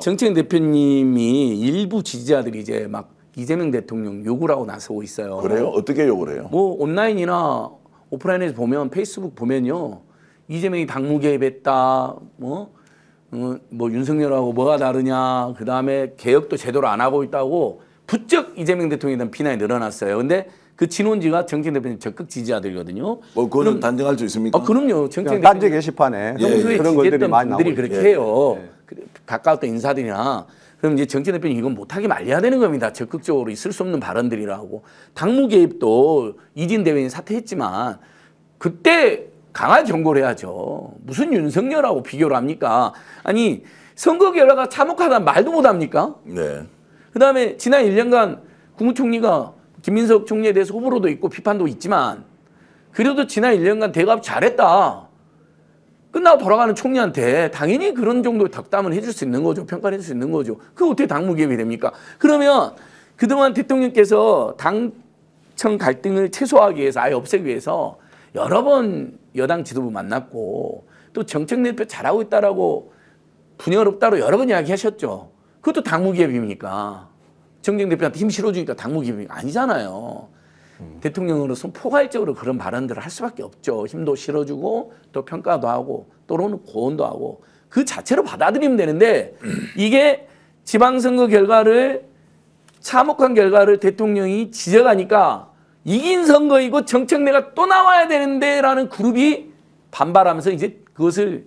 정치인 대표님이 일부 지지자들이 이제 막 이재명 대통령 욕을 하고 나서고 있어요. 그래요? 어떻게 욕을 해요? 뭐 온라인이나 오프라인에서 보면 페이스북 보면요. 이재명이 당무 개입했다. 뭐 윤석열하고 뭐가 다르냐. 그다음에 개혁도 제대로 안 하고 있다고 부쩍 이재명 대통령에 대한 비난이 늘어났어요. 근데 그 진원지가 정치인 대표님 적극 지지자들이거든요. 뭐 그거는 단정할 수 있습니까? 그럼요. 정치인 딴지 대표님 게시판에 평소에 그런 것들이 지지했던 많이 나오고 분들이 그렇게 있죠. 해요. 가까웠던 인사들이나 그럼 이제 정치인 대표님 이건 못하게 말려야 되는 겁니다. 적극적으로 있을 수 없는 발언들이라고. 당무 개입도 이진 대변인 사퇴했지만 그때 강하게 경고를 해야죠. 무슨 윤석열하고 비교를 합니까? 아니 선거 결과가 참혹하다는 말도 못합니까? 네. 그다음에 지난 1년간 국무총리가 김민석 총리에 대해서 호불호도 있고 비판도 있지만 그래도 지난 1년간 대답 잘했다. 끝나고 돌아가는 총리한테 당연히 그런 정도의 덕담을 해줄 수 있는 거죠. 평가를 해줄 수 있는 거죠. 그게 어떻게 당무 개입이 됩니까? 그러면 그동안 대통령께서 당청 갈등을 최소화하기 위해서 아예 없애기 위해서 여러 번 여당 지도부 만났고 또 정책 대표 잘하고 있다라고 분열없다로 여러 번 이야기하셨죠. 그것도 당무 개입입니까? 정책 대표한테 힘 실어주니까 당무 개입이 아니잖아요. 대통령으로서 포괄적으로 그런 발언들을 할 수밖에 없죠. 힘도 실어주고 또 평가도 하고 또는 고언도 하고 그 자체로 받아들이면 되는데 이게 지방선거 결과를 참혹한 결과를 대통령이 지적하니까 이긴 선거이고 정책내가 또 나와야 되는데 라는 그룹이 반발하면서 이제 그것을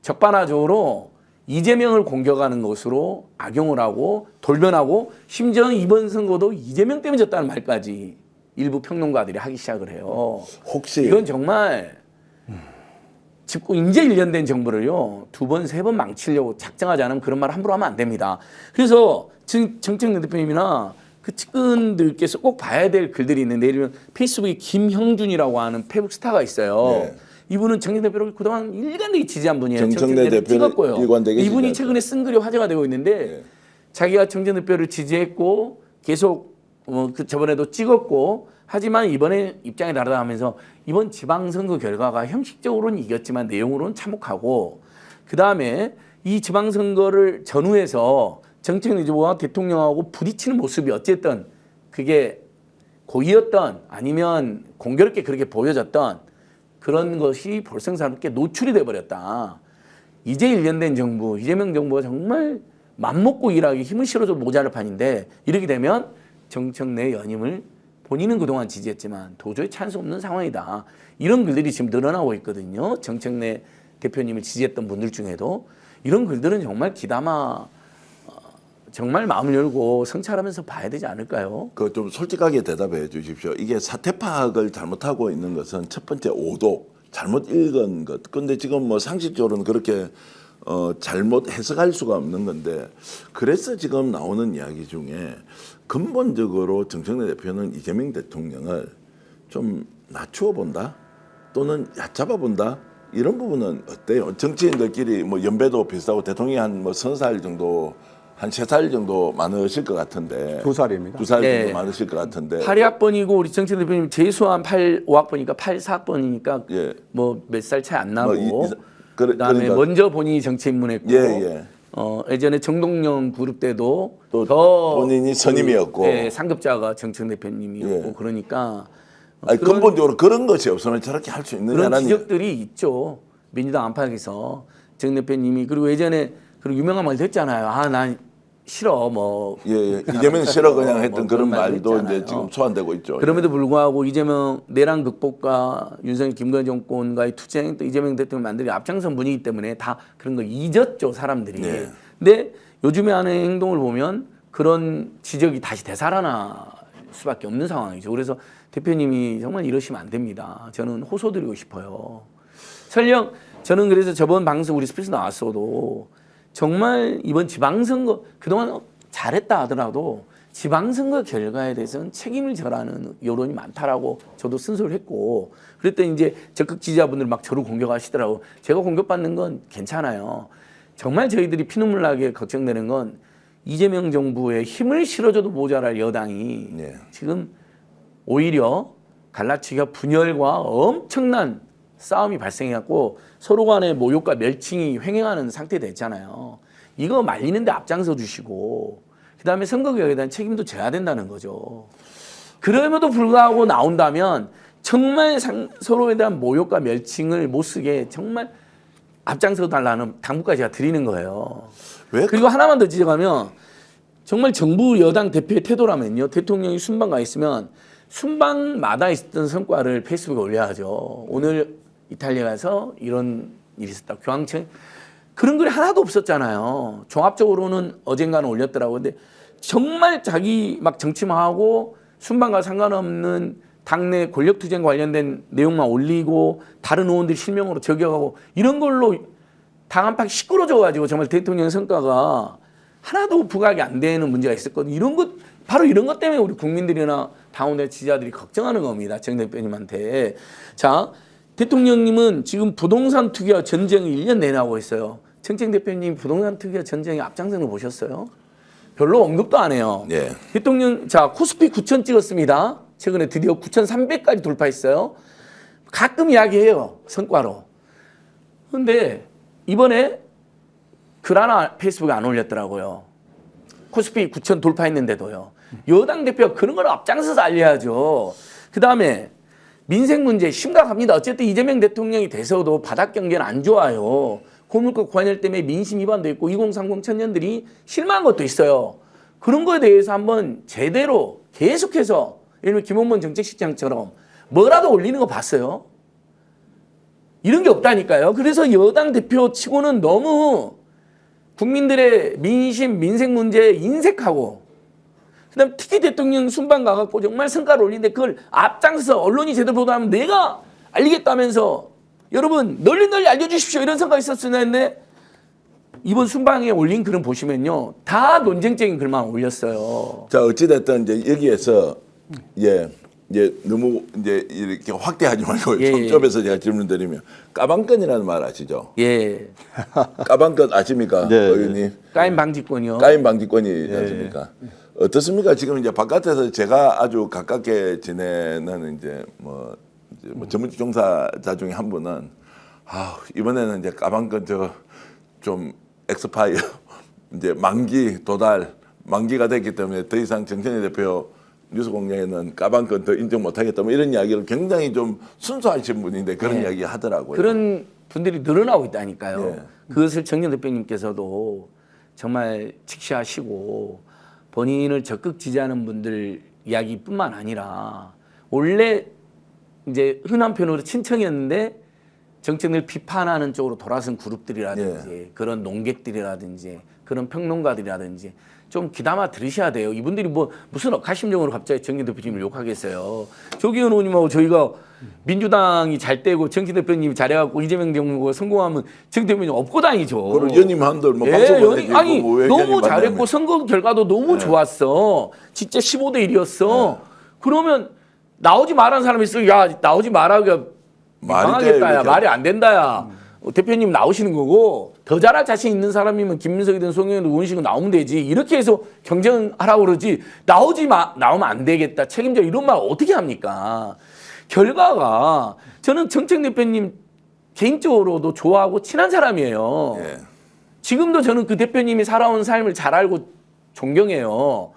적반하적으로 이재명을 공격하는 것으로 악용을 하고 돌변하고 심지어 이번 선거도 이재명 때문에 졌다는 말까지 일부 평론가들이 하기 시작을 해요. 혹시 이건 정말 짚고 이제 1년 된 정부를요 2번, 3번 망치려고 작정하지 않으면 그런 말 함부로 하면 안 됩니다. 그래서 정책내 대표님이나 그 측근들께서 꼭 봐야 될 글들이 있는데 예를 들면 페이스북에 김형준이라고 하는 페북 스타가 있어요. 네. 이분은 정청래 대표를 그동안 일관되게 지지한 분이에요. 정청래 대표를 찍었고요. 일관되게 이분이 지지했죠. 최근에 쓴 글이 화제가 되고 있는데 네. 자기가 정청래 대표를 지지했고 계속 저번에도 찍었고 하지만 이번에 입장이 다르다 하면서 이번 지방선거 결과가 형식적으로는 이겼지만 내용으로는 참혹하고 그다음에 이 지방선거를 전후해서 정책의 의지와 대통령하고 부딪히는 모습이 어쨌든 그게 고의였던 아니면 공교롭게 그렇게 보여졌던 그런 것이 볼썽사납게 노출이 돼버렸다. 이제 1년 된 정부, 이재명 정부가 정말 맘먹고 일하기 힘을 실어줘도 모자랄 판인데 이렇게 되면 정책 내 연임을 본인은 그동안 지지했지만 도저히 찬 수 없는 상황이다. 이런 글들이 지금 늘어나고 있거든요. 정책 내 대표님을 지지했던 분들 중에도 이런 글들은 정말 귀담아 정말 마음을 열고 성찰하면서 봐야 되지 않을까요? 그 좀 솔직하게 대답해 주십시오. 이게 사태 파악을 잘못하고 있는 것은 첫 번째 오독, 잘못 읽은 것. 근데 지금 뭐 상식적으로는 그렇게 잘못 해석할 수가 없는 건데 그래서 지금 나오는 이야기 중에 근본적으로 정청래 대표는 이재명 대통령을 좀 낮추어 본다 또는 얕잡아 본다 이런 부분은 어때요? 정치인들끼리 뭐 연배도 비슷하고 대통령이 한 뭐 30살 정도 한 3살 정도 많으실 것 같은데 2살입니다. 2살 네. 정도 많으실 것 같은데 82학번이고 우리 정책 대표님 재수한 5학번이니까 84학번이니까 예. 뭐 몇 살 차이 안 나고 그러니까 그다음에 먼저 본인이 정치 입문했고 예. 예전에 정동영 그룹 때도 또 더 본인이 선임이었고. 예, 상급자가 정책 대표님이었고 예. 그러니까 아니, 근본적으로 그런 것이 없으면 저렇게 할 수 그런 있느냐는 지적들이 있죠. 민주당 안팎에서 정 대표님이 그리고 예전에 그리고 유명한 말도 했잖아요. 아, 난 싫어 뭐 예. 이재명 싫어 그냥 했던 뭐 그런 말도 말도 했잖아요. 이제 지금 소환되고 있죠. 그럼에도 불구하고 이재명 내란 극복과 윤석열 김건희 정권과의 투쟁 또 이재명 대통령 만들기 앞장선 분이기 때문에 다 그런 거 잊었죠 사람들이. 네. 근데 요즘에 하는 행동을 보면 그런 지적이 다시 되살아날 수밖에 없는 상황이죠. 그래서 대표님이 정말 이러시면 안 됩니다. 저는 호소드리고 싶어요. 설령 저는 그래서 저번 방송 우리 스페이스 나왔어도 정말 이번 지방선거 그동안 잘했다 하더라도 지방선거 결과에 대해서는 책임을 져라는 여론이 많다라고 저도 쓴소리를 했고 그랬더니 이제 적극 지지자분들 막 저를 공격하시더라고. 제가 공격받는 건 괜찮아요. 정말 저희들이 피눈물 나게 걱정되는 건 이재명 정부에 힘을 실어줘도 모자랄 여당이 네. 지금 오히려 갈라치기와 분열과 엄청난 싸움이 발생해갖고 서로 간의 모욕과 멸칭이 횡행하는 상태 됐잖아요. 이거 말리는데 앞장서 주시고 그다음에 선거개혁에 대한 책임도 져야 된다는 거죠. 그럼에도 불구하고 나온다면 정말 서로에 대한 모욕과 멸칭을 못 쓰게 정말 앞장서 달라는 당부까지 제가 드리는 거예요. 왜? 그리고 하나만 더 지적하면 정말 정부 여당 대표의 태도라면요. 대통령이 순방 가 있으면 순방마다 있었던 성과를 페이스북에 올려야죠. 오늘 이탈리아 가서 이런 일이 있었다. 교황청 그런 글이 하나도 없었잖아요. 종합적으로는 어젠가는 올렸더라고요. 근데 정말 자기 막 정치만 하고 순방과 상관없는 당내 권력투쟁 관련된 내용만 올리고 다른 의원들이 실명으로 저격하고 이런 걸로 당 한판 시끄러져가지고 정말 대통령 성과가 하나도 부각이 안 되는 문제가 있었거든요. 이런 것 바로 이런 것 때문에 우리 국민들이나 당원의 지지자들이 걱정하는 겁니다. 정 대표님한테. 자, 대통령님은 지금 부동산 투기와 전쟁을 1년 내내 하고 있어요. 정책 대표님 부동산 투기와 전쟁에 앞장서는 거 보셨어요? 별로 언급도 안 해요. 예. 대통령 자 코스피 9,000 찍었습니다. 최근에 드디어 9,300까지 돌파했어요. 가끔 이야기해요. 성과로. 그런데 이번에 글 하나 페이스북에 안 올렸더라고요. 코스피 9,000 돌파했는데도요. 여당 대표가 그런 걸 앞장서서 알려야죠. 그다음에 민생 문제 심각합니다. 어쨌든 이재명 대통령이 돼서도 바닥 경제는 안 좋아요. 고물가 관열 때문에 민심 위반도 있고 2030 청년들이 실망한 것도 있어요. 그런 거에 대해서 한번 제대로 계속해서 예를 들면 김원문 정책실장처럼 뭐라도 올리는 거 봤어요? 이런 게 없다니까요. 그래서 여당 대표 치고는 너무 국민들의 민심, 민생 문제에 인색하고 그다음 특히 대통령 순방 가갖고 정말 성과를 올리는데 그걸 앞장서서 언론이 제대로 보도하면 내가 알리겠다면서 여러분 널리 알려주십시오 이런 생각이 있었어야 했는데 이번 순방에 올린 글은 보시면요 다 논쟁적인 글만 올렸어요. 자 어찌됐든 이제 여기에서 예 너무 이제 이렇게 확대하지 말고 좀 좁혀서 제가 질문드리면 까방권이라는 말 아시죠? 예. 까방권 아십니까, 네. 의원님? 까임 방지권이요. 까임 방지권이지 않습니까? 어떻습니까? 지금 이제 바깥에서 제가 아주 가깝게 지내는 이제 뭐 전문직 종사자 중에 한 분은 이번에는 이제 까방권 좀 엑스파이어 이제 만기가 됐기 때문에 더 이상 정천희 대표 뉴스 공장에는 까방권 더 인정 못하겠다 뭐 이런 이야기를 굉장히 좀 순수하신 분인데 그런 이야기 하더라고요. 그런 분들이 늘어나고 있다니까요. 네. 그것을 정년 대표님께서도 정말 직시하시고 본인을 적극 지지하는 분들 이야기뿐만 아니라 원래 이제 흔한 표현으로 친청이었는데 정책을 비판하는 쪽으로 돌아선 그룹들이라든지 그런 농객들이라든지 그런 평론가들이라든지 좀 귀담아 들으셔야 돼요. 이분들이 뭐 무슨 억하심정으로 갑자기 정진 대표님을 욕하겠어요. 조기현 의원님하고 저희가 민주당이 잘 되고 정진 대표님이 잘해갖고 이재명 정부가 성공하면 정진 대표님 업고 다니죠. 그럼 연임 한들 뭐 예, 방송을 해주고 아니 뭐 왜 너무 연임 잘했고 만나면. 선거 결과도 너무 좋았어. 진짜 15대 1이었어. 그러면 나오지 말라는 사람이 있어. 야 나오지 마라가 망하겠다. 야 말이 안 된다. 야 대표님 나오시는 거고 더 잘할 자신 있는 사람이면 김민석이든 송영이든 우은식은 나오면 되지. 이렇게 해서 경쟁하라고 그러지. 나오면 안 되겠다. 책임져 이런 말 어떻게 합니까? 결과가 저는 정책 대표님 개인적으로도 좋아하고 친한 사람이에요. 예. 지금도 저는 그 대표님이 살아온 삶을 잘 알고 존경해요.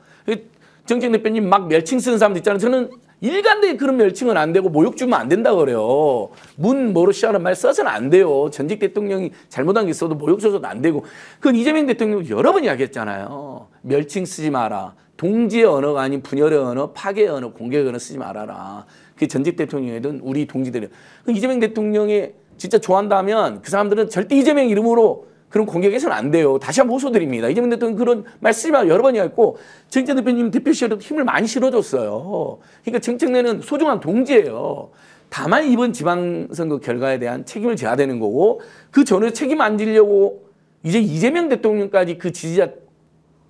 정책 대표님 막 멸칭 쓰는 사람도 있잖아요. 저는 일관되게 그런 멸칭은 안 되고 모욕 주면 안 된다 그래요. 모르시아는 말 써서는 안 돼요. 전직 대통령이 잘못한 게 있어도 모욕 줘서도 안 되고. 그건 이재명 대통령도 여러 번 이야기했잖아요. 멸칭 쓰지 마라. 동지의 언어가 아닌 분열의 언어, 파괴의 언어, 공격의 언어 쓰지 말아라. 그게 전직 대통령이든 우리 동지들이. 이재명 대통령이 진짜 좋아한다면 그 사람들은 절대 이재명 이름으로 그런 공격해서는 안 돼요. 다시 한번 호소드립니다. 이재명 대통령 그런 말 쓰지 마 여러 번 이야기했고 정책 대표님 대표실에도 힘을 많이 실어줬어요. 그러니까 정책내는 소중한 동지예요. 다만 이번 지방선거 결과에 대한 책임을 져야 되는 거고 그 전에 책임 안 지려고 이제 이재명 대통령까지 그 지지자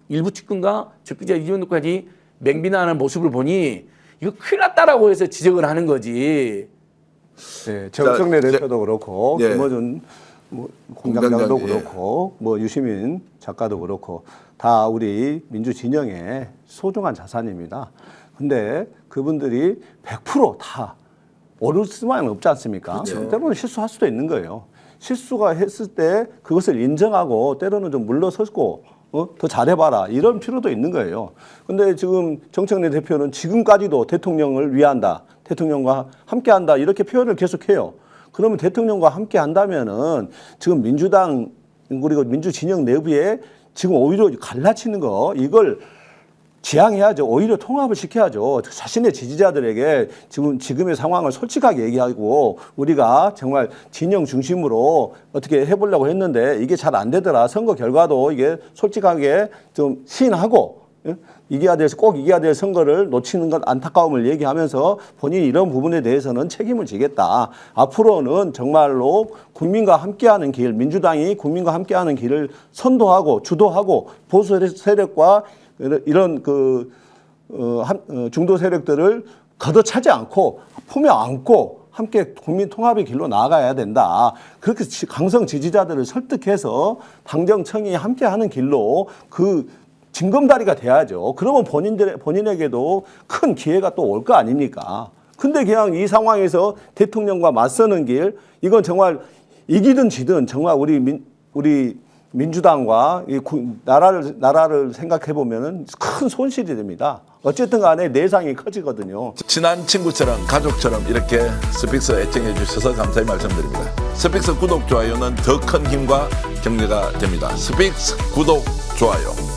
일부 측근과 적극자 이재명까지 맹비난하는 모습을 보니 이거 큰일 났다라고 해서 지적을 하는 거지. 네, 정청래 대표도 그렇고 예. 김어준 공장장도 공장장, 그렇고 뭐 유시민 작가도 그렇고 다 우리 민주 진영의 소중한 자산입니다. 근데 그분들이 100% 다 옳을 수만은 없지 않습니까? 때로는 실수할 수도 있는 거예요. 실수가 했을 때 그것을 인정하고 때로는 좀 물러서고 더 잘해봐라 이런 필요도 있는 거예요. 근데 지금 정청래 대표는 지금까지도 대통령을 위한다, 대통령과 함께한다 이렇게 표현을 계속해요. 그러면 대통령과 함께한다면은 지금 민주당 그리고 민주진영 내부에 지금 오히려 갈라치는 거 이걸 지양해야죠. 오히려 통합을 시켜야죠. 자신의 지지자들에게 지금의 상황을 솔직하게 얘기하고 우리가 정말 진영 중심으로 어떻게 해보려고 했는데 이게 잘 안 되더라. 선거 결과도 이게 솔직하게 좀 시인하고 꼭 이겨야 될 선거를 놓치는 건 안타까움을 얘기하면서 본인이 이런 부분에 대해서는 책임을 지겠다. 앞으로는 정말로 국민과 함께하는 길, 민주당이 국민과 함께하는 길을 선도하고 주도하고 보수 세력과 이런 중도 세력들을 걷어차지 않고 품에 안고 함께 국민 통합의 길로 나아가야 된다. 그렇게 강성 지지자들을 설득해서 당정청이 함께하는 길로 그 징검다리가 돼야죠. 그러면 본인에게도 큰 기회가 또 올 거 아닙니까? 근데 그냥 이 상황에서 대통령과 맞서는 길, 이건 정말 이기든 지든 정말 우리 민주당과 이 나라를 생각해 보면은 큰 손실이 됩니다. 어쨌든 간에 내상이 커지거든요. 친한 친구처럼 가족처럼 이렇게 스픽스 애청해 주셔서 감사히 말씀드립니다. 스픽스 구독, 좋아요는 더 큰 힘과 격려가 됩니다. 스픽스 구독, 좋아요.